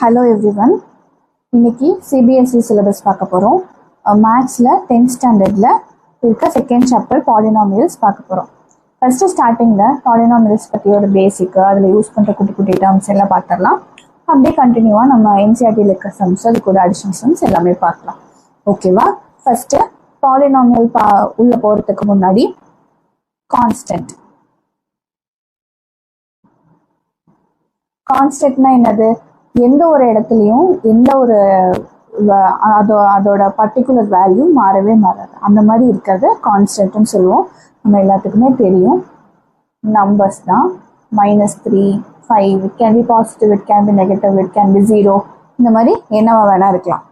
Hello everyone. இன்னைக்கு CBSE syllabus பார்க்க போறோம். மேத்ஸ்ல 10th ஸ்டாண்டர்ட்ல இருக்க செகண்ட் சாப்டர் பாலினாமியல்ஸ் பார்க்க போறோம். ஃபர்ஸ்ட் ஸ்டார்டிங்ல பாலினாமியல்ஸ் பத்தியோட பேசிக், அதுல யூஸ் பண்ற குட்டி குட்டி டேர்ம்ஸ் எல்லாம் பார்த்துடலாம். அப்படியே கண்டினியூவா நம்ம NCERTல இருக்க சம்ஸ், அது கூட அடிஷனல் சம்ஸ் எல்லாமே பார்க்கலாம். ஓகேவா? ஃபர்ஸ்ட் பாலினாமியல் உள்ள போறதுக்கு முன்னாடி கான்ஸ்டன்ட். கான்ஸ்டன்ட்னா என்னது? எந்த ஒரு இடத்துலையும் எந்த ஒரு அதோட பர்டிகுலர் வேல்யூ மாறவே மாறாது, அந்த மாதிரி இருக்கிறது கான்ஸ்டன்ட்னு சொல்லுவோம். நம்ம எல்லாத்துக்குமே தெரியும். நம்பர்ஸ் தான். -3, 5, it can be positive, it can be negative, it can be 0, இந்த மாதிரி என்னவா வேணா இருக்கலாம்.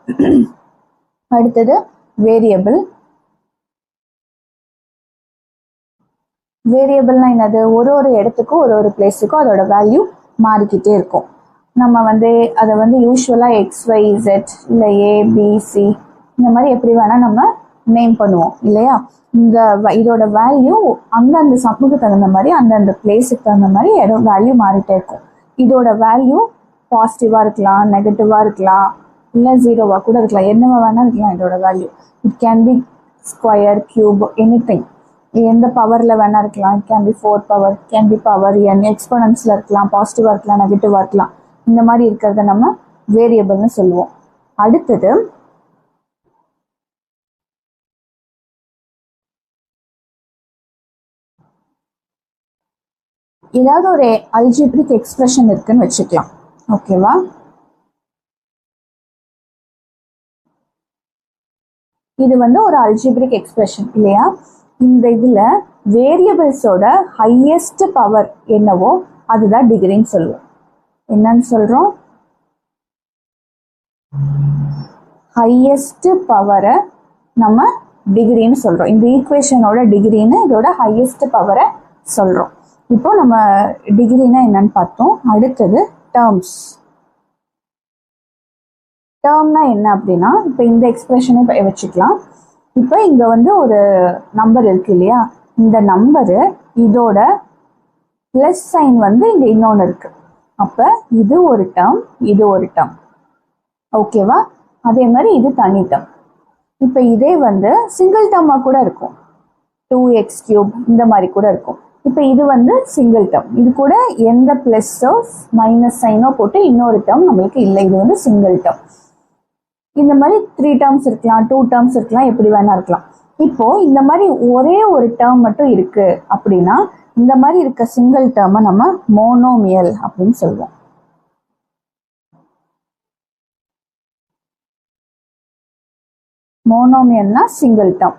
அடுத்தது வேரியபிள். வேரியபிள்னா என்னது? ஒரு ஒரு இடத்துக்கும் ஒரு ஒரு பிளேஸுக்கும் அதோட வேல்யூ மாறிக்கிட்டே இருக்கும். நம்ம அதை யூஸ்வலாக XYZ இல்லை ABC இந்த மாதிரி எப்படி வேணால் நம்ம நேம் பண்ணுவோம் இல்லையா? இதோட வேல்யூ அந்தந்த சம்முக்கு தகுந்த மாதிரி, அந்தந்த பிளேஸுக்கு தகுந்த மாதிரி வேல்யூ மாறிட்டே இருக்கும். இதோட வேல்யூ பாசிட்டிவாக இருக்கலாம், நெகட்டிவாக இருக்கலாம், இல்லை 0வா கூட இருக்கலாம், என்னவா வேணால் இருக்கலாம் இதோட value. It can be square, cube, anything. எந்த பவரில் வேணா இருக்கலாம். It can be 4 power, can be power n, எக்ஸ்போனன்ஸில் இருக்கலாம், பாசிட்டிவாக இருக்கலாம், நெகட்டிவாக இருக்கலாம். இந்த மாதிரி இருக்கிறத நம்ம வேரியபிள்னு சொல்லுவோம். அடுத்தது ஏதாவது ஒரு அல்ஜிப்ரிக் எக்ஸ்பிரஷன் இருக்குன்னு வச்சுக்கலாம். ஓகேவா? இது ஒரு அல்ஜிப்ரிக் எக்ஸ்பிரஷன் இல்லையா? இந்த இதுல வேரியபிள்ஸோட ஹையஸ்ட் பவர் என்னவோ அதுதான் டிகிரின்னு சொல்லுவோம். என்னன்னு சொல்றோம்? ஹையஸ்ட் பவரை நம்ம டிகிரின்னு சொல்றோம். இந்த ஈக்குவேஷனோட டிகிரின்னு இதோட ஹையஸ்ட் பவரை சொல்றோம். இப்போ நம்ம டிகிரினா என்னன்னு பார்த்தோம். அடுத்தது டேர்ம்ஸ். டேர்ம்னா என்ன அப்படின்னா, இப்போ இந்த எக்ஸ்பிரஷனை வச்சுக்கலாம். இப்போ இங்க ஒரு நம்பர் இருக்கு இல்லையா? இந்த நம்பரு இதோட பிளஸ் சைன் இங்க இன்னொன்று இருக்கு. அப்ப இது ஒரு டேர்ம், இது ஒரு டேர்ம். ஓகேவா? அதே மாதிரி இது தனி டேர்ம். இப்ப இதே சிங்கிள் டேர்மா கூட இருக்கும். 2x³ இந்த மாதிரி கூட இருக்கும். இப்ப இது சிங்கிள் டேர்ம். இது கூட எந்த பிளஸ்ஸோ மைனஸ் சைனோ போட்டு இன்னொரு டேர்ம் நம்மளுக்கு இல்லை. இது சிங்கிள் டேர்ம். இந்த மாதிரி 3 டேர்ம்ஸ் இருக்கலாம், 2 டேர்ம்ஸ் இருக்கலாம், எப்படி வேணா இருக்கலாம். இப்போ இந்த மாதிரி ஒரே ஒரு டேர்ம் மட்டும் இருக்கு அப்படின்னா, இந்த மாதிரி இருக்க சிங்கிள் டேர்மை நம்ம மோனோமியல் அப்படின்னு சொல்லுவோம். மோனோமியல்னா சிங்கிள் டேர்ம்.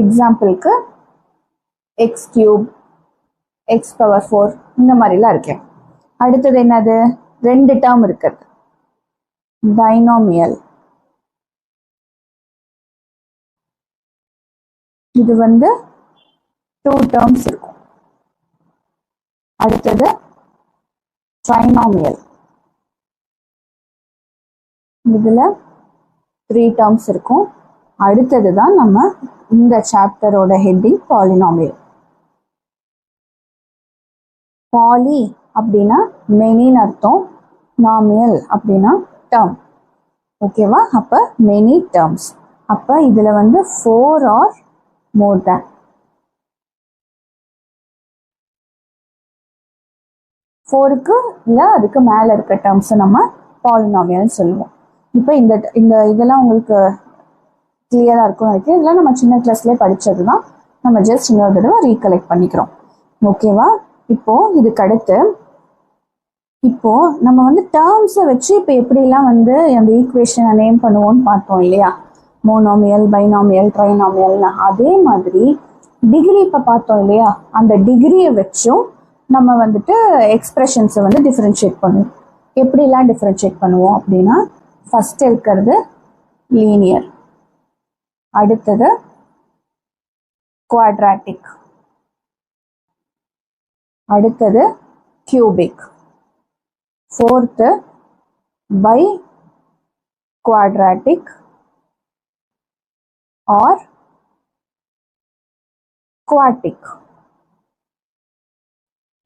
எக்ஸாம்பிளுக்கு x³ x⁴ இந்த மாதிரிலாம் இருக்கு. அடுத்தது என்னது? 2 டேர்ம் இருக்குது, பைனோமியல். இது 2 டேர்ம்ஸ் இருக்கும். அடுத்தது ட்ரைனாமியல். இதுல 3 டேர்ம்ஸ் இருக்கும். அடுத்தது தான் நம்ம இந்த சாப்டரோட ஹெட்டிங் பாலினாமியல். பாலி அப்படின்னா மெனின்னு அர்த்தம், நாமியல் அப்படின்னா டேர்ம். ஓகேவா? அப்ப மெனி டேர்ம்ஸ். அப்ப இதுல 4 ஆர் மோர் தேன். 4க்கு இல்ல அதுக்கு மேல இருக்க டேர்ம்ஸ் நம்ம பாலினாமியல் சொல்லுவோம். இப்போ இந்த இதெல்லாம் உங்களுக்கு கிளியரா இருக்கும் நினைக்கிறேன். இதெல்லாம் நம்ம சின்ன கிளாஸ்ல படிச்சது தான். நம்ம ஜஸ்ட் இன்னொரு தடவை ரீகலெக்ட் பண்ணிக்கிறோம். ஓகேவா? இப்போ இதுக்கு அடுத்து நம்ம டேர்ம்ஸை வச்சு இப்போ எப்படிலாம் அந்த ஈக்குவேஷனை நேம் பண்ணுவோம்னு பார்த்தோம் இல்லையா? மோனோமியல், பைனாமியல், ட்ரைனாமியல்னா அதே மாதிரி டிகிரி இப்போ பார்த்தோம் இல்லையா? அந்த டிகிரியை வச்சும் நம்ம எக்ஸ்பிரஷன்ஸை டிஃபரன்ஷியேட் பண்ணுவோம். எப்படிலாம் டிஃபரன்ஷியேட் பண்ணுவோம் அப்படின்னா, ஃபர்ஸ்ட் இருக்கிறது லீனியர், அடுத்தது குவாட்ராட்டிக், அடுத்தது cubic, 4th biquadratic or quartic.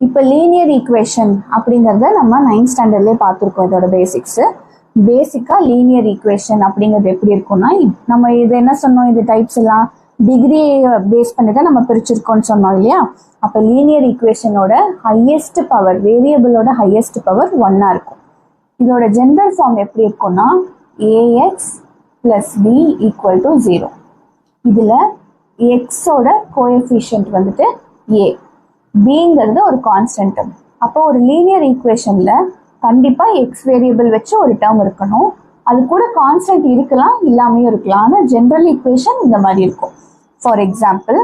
இப்போ லீனியர் ஈக்குவேஷன் அப்படிங்கிறத நம்ம 9th ஸ்டாண்டர்ட்லேயே பார்த்துருக்கோம். இதோட பேசிக்காக லீனியர் ஈக்குவேஷன் அப்படிங்கிறது எப்படி இருக்கும்னா, நம்ம இது என்ன சொன்னோம், இது டைப்ஸ் எல்லாம் டிகிரி பேஸ் பண்ணி தான் நம்ம பிரிச்சிருக்கோம்னு சொன்னோம் இல்லையா. அப்போ லீனியர் ஈக்குவேஷனோட ஹையஸ்ட் பவர், வேரியபிளோட ஹையஸ்ட் பவர் 1 இருக்கும். இதோட ஜெனரல் ஃபார்ம் எப்படி இருக்கும்னா A X plus B equal to 0. இதில் எக்ஸோட கோஎஃபிஷியன்ட் வந்துட்டு ஏ, பிங்கிறது ஒரு கான்ஸ்டன்ட். அப்போ ஒரு லீனியர் ஈக்குவேஷனில் கண்டிப்பாக எக்ஸ் வேரியபிள் வச்சு ஒரு டேர்ம் இருக்கணும். அது கூட கான்ஸ்டன்ட் இருக்கலாம், இல்லாமையும் இருக்கலாம். ஆனால் ஜென்ரல் ஈக்குவேஷன் இந்த மாதிரி இருக்கும். ஃபார் எக்ஸாம்பிள்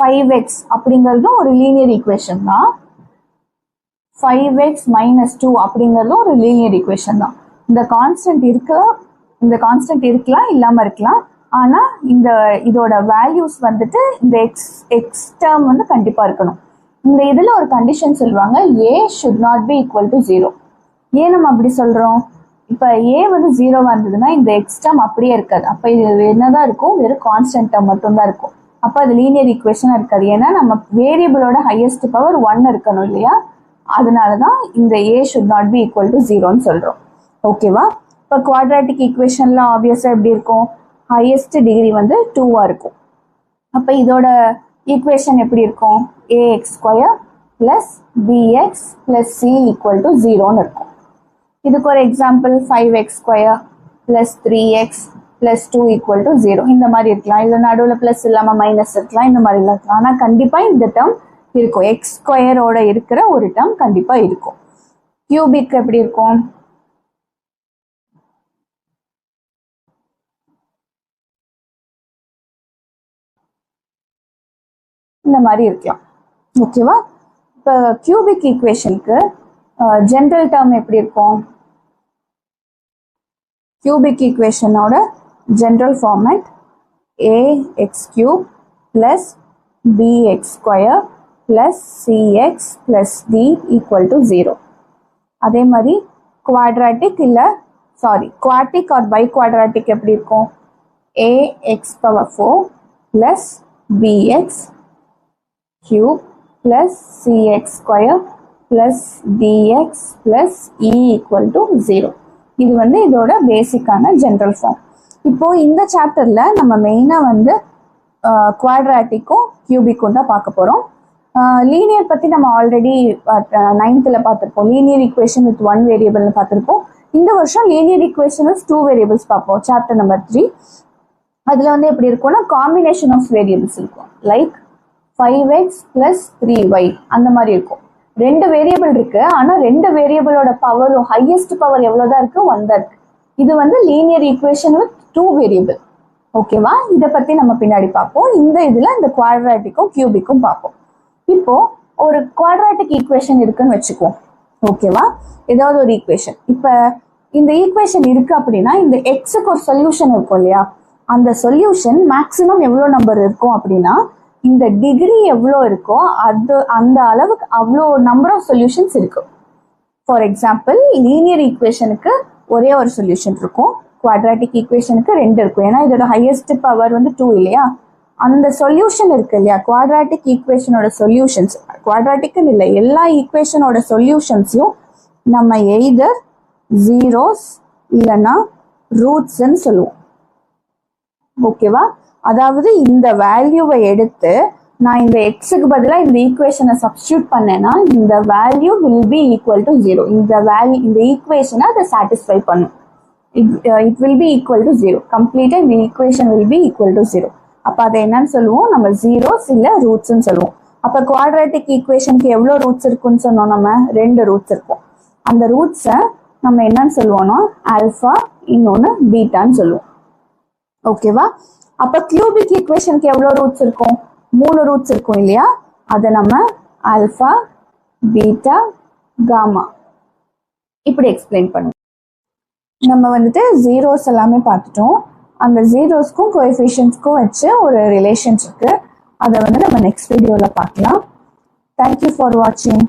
5x அப்படிங்கிறதும் ஒரு லீனியர் ஈக்குவேஷன் தான். 5x - 2 அப்படிங்கிறதும் ஒரு லீனியர் ஈக்குவேஷன் தான். இந்த கான்ஸ்டன்ட் இருக்கலாம், இல்லாமல் இருக்கலாம். ஆனால் இதோட வேல்யூஸ் வந்துட்டு இந்த எக்ஸ் டேர்ம் வந்து கண்டிப்பாக இருக்கணும். இந்த இதில் ஒரு கண்டிஷன் சொல்லுவாங்க, a should not be equal to 0. ஏன் நம்ம அப்படி சொல்கிறோம்? இப்போ a வந்து 0வாக இருந்ததுன்னா இந்த எக்ஸ் டேர்ம் அப்படியே இருக்காது. அப்போ இது என்னதான் இருக்கும், வெறும் கான்ஸ்டன்ட் டேர்ம் மட்டும்தான் இருக்கும். அப்போ அது லீனியர் ஈக்குவேஷனாக இருக்காது. ஏன்னா நம்ம வேரியபிளோட ஹையஸ்ட் பவர் 1 இருக்கணும் இல்லையா. அதனால தான் இந்த a should not be equal to 0ன்னு சொல்கிறோம். ஓகேவா? இப்போ குவாட்ராட்டிக் ஈக்குவேஷனில் ஆப்வியஸாக எப்படி இருக்கும், ஹையஸ்ட் டிகிரி வந்து 2ஆக இருக்கும். அப்போ இதோட ஈக்குவேஷன் எப்படி இருக்கும், ax² + bx + c = 0ன்னு இருக்கும். இதுக்கு ஒரு எக்ஸாம்பிள் 5x² + 3x + 2 = 0. இந்த மாதிரி இருக்கலாம். இதில் நடுவில் ப்ளஸ் இல்லாமல் மைனஸ் இருக்கலாம், இந்த மாதிரிலாம் இருக்கலாம். ஆனால் கண்டிப்பாக இந்த டேர்ம் இருக்கும், x² இருக்கிற ஒரு டேர்ம் கண்டிப்பாக இருக்கும். கியூபிக் எப்படி இருக்கும், இந்த மாதிரி இருக்கலாம். ஓகேவா? இப்போ கியூபிக் ஈக்குவேஷனுக்கு ஜென்ரல் டேர்ம் எப்படி இருக்கும், கியூபிக் ஈக்குவேஷனோட general format ax³ + bx² + cx + d = 0. அதே மாதிரி quadratic quartic or biquadratic எப்படி இருக்கும், ax⁴ + bx³ + cx² + dx + e = 0. இது வந்து இதோட பேசிக்கான ஜென்ரல் ஃபார்ம். இப்போ இந்த சாப்டர்ல நம்ம மெயினா வந்து குவாட்ராட்டிக்கும் கியூபிக்கும் தான் பார்க்க போறோம். லீனியர் பத்தி நம்ம ஆல்ரெடி 9th பார்த்துருப்போம். லீனியர் ஈக்குவேஷன் வித் 1 வேரியபிள்னு பார்த்துருப்போம். இந்த வருஷம் லீனியர் ஈக்குவேஷன் வித் 2 வேரியபிள்ஸ் பார்ப்போம், சாப்டர் நம்பர் 3. அதுல வந்து எப்படி இருக்கும்னா காம்பினேஷன் ஆஃப் வேரியபிள்ஸ் இருக்கும். லைக் 5x + 3y அந்த மாதிரி இருக்கும். 2 வேரியபிள் இருக்கு, ஆனா 2 வேரியபிளோட பவரும் ஹையஸ்ட் பவர் எவ்வளவுதான் இருக்கு, 1 தான் இருக்கு. இது வந்து லீனியர் ஈக்குவேஷன் வித் 2 வேரியபிள். ஓகேவா? இதை பத்தி நம்ம பின்னாடி பார்ப்போம். இந்த இதுல இந்த குவாட்ராட்டிக்கும் கியூபிக்கும் பார்ப்போம். இப்போ ஒரு குவாட்ராட்டிக் ஈக்குவேஷன் இருக்குன்னு வச்சுக்குவோம். ஓகேவா? ஏதாவது ஒரு ஈக்குவேஷன். இப்ப இந்த ஈக்குவேஷன் இருக்கு அப்படின்னா இந்த எக்ஸுக்கு ஒரு சொல்யூஷன் இருக்கும் இல்லையா. அந்த சொல்யூஷன் மேக்சிமம் எவ்வளோ நம்பர் இருக்கும் அப்படின்னா இந்த டிகிரி எவ்வளோ இருக்கோ அந்த அளவுக்கு அவ்வளோ நம்பர் ஆஃப் சொல்யூஷன்ஸ் இருக்கு. ஃபார் எக்ஸாம்பிள் லீனியர் ஈக்குவேஷனுக்கு ஒரே ஒரு சொல்யூஷன் இருக்கும், குவாட்ராட்டிக் ஈக்குவேஷனுக்கு 2 இருக்கும். ஏன்னா இதோட ஹையஸ்ட் பவர் வந்து 2 இல்லையா. அந்த சொல்யூஷன் இருக்கு இல்லையா, குவாட்ராட்டிக் ஈக்குவேஷனோட சொல்யூஷன்ஸ், குவாட்ராட்டிக்னு இல்லை எல்லா ஈக்குவேஷனோட சொல்யூஷன்ஸையும் நம்ம எய்தர் ஜீரோஸ் இல்லைன்னா ரூட்ஸ்ன்னு சொல்லுவோம். ஓகேவா? அதாவது இந்த வேல்யூவை எடுத்து நான் இந்த எக்ஸுக்கு பதிலாக இந்த ஈக்குவேஷனை சப்ஸ்டியூட் பண்ணேன்னா இந்த value will be equal to 0. இந்த ஈக்குவேஷனை அதை சாட்டிஸ்ஃபை பண்ணும். It will be equal to 0. கம்ப்ளீட்டாக இந்த equation will be equal to 0. அப்போ அதை என்னன்னு சொல்லுவோம், நம்ம ஜீரோஸ் இல்லை ரூட்ஸ்ன்னு சொல்லுவோம். அப்போ குவாட்ராட்டிக் ஈக்குவேஷனுக்கு எவ்வளோ ரூட்ஸ் இருக்குன்னு சொன்னோம், நம்ம 2 ரூட்ஸ் இருக்கும். அந்த ரூட்ஸை நம்ம என்னன்னு சொல்லுவோம்னா ஆல்ஃபா, இன்னொன்று பீட்டான்னு சொல்லுவோம். ஓகேவா? அப்போ கியூபிக் ஈக்குவேஷனுக்கு எவ்வளோ ரூட்ஸ் இருக்கும், 3 ரூட்ஸ் இருக்கும் இல்லையா. அதை நம்ம ஆல்ஃபா, பீட்டா, காமா இப்படி எக்ஸ்பிளைன் பண்ணுவோம். நம்ம வந்துட்டு ஜீரோஸ் எல்லாமே பார்த்துட்டோம். அந்த ஜீரோஸ்க்கும் கோஎஃபிஷியன்ட்ஸ்க்கும் வச்சு ஒரு ரிலேஷன்ஸ் இருக்கு. அதை வந்து நம்ம நெக்ஸ்ட் வீடியோவில் பார்க்கலாம். தேங்க்யூ ஃபார் வாட்சிங்.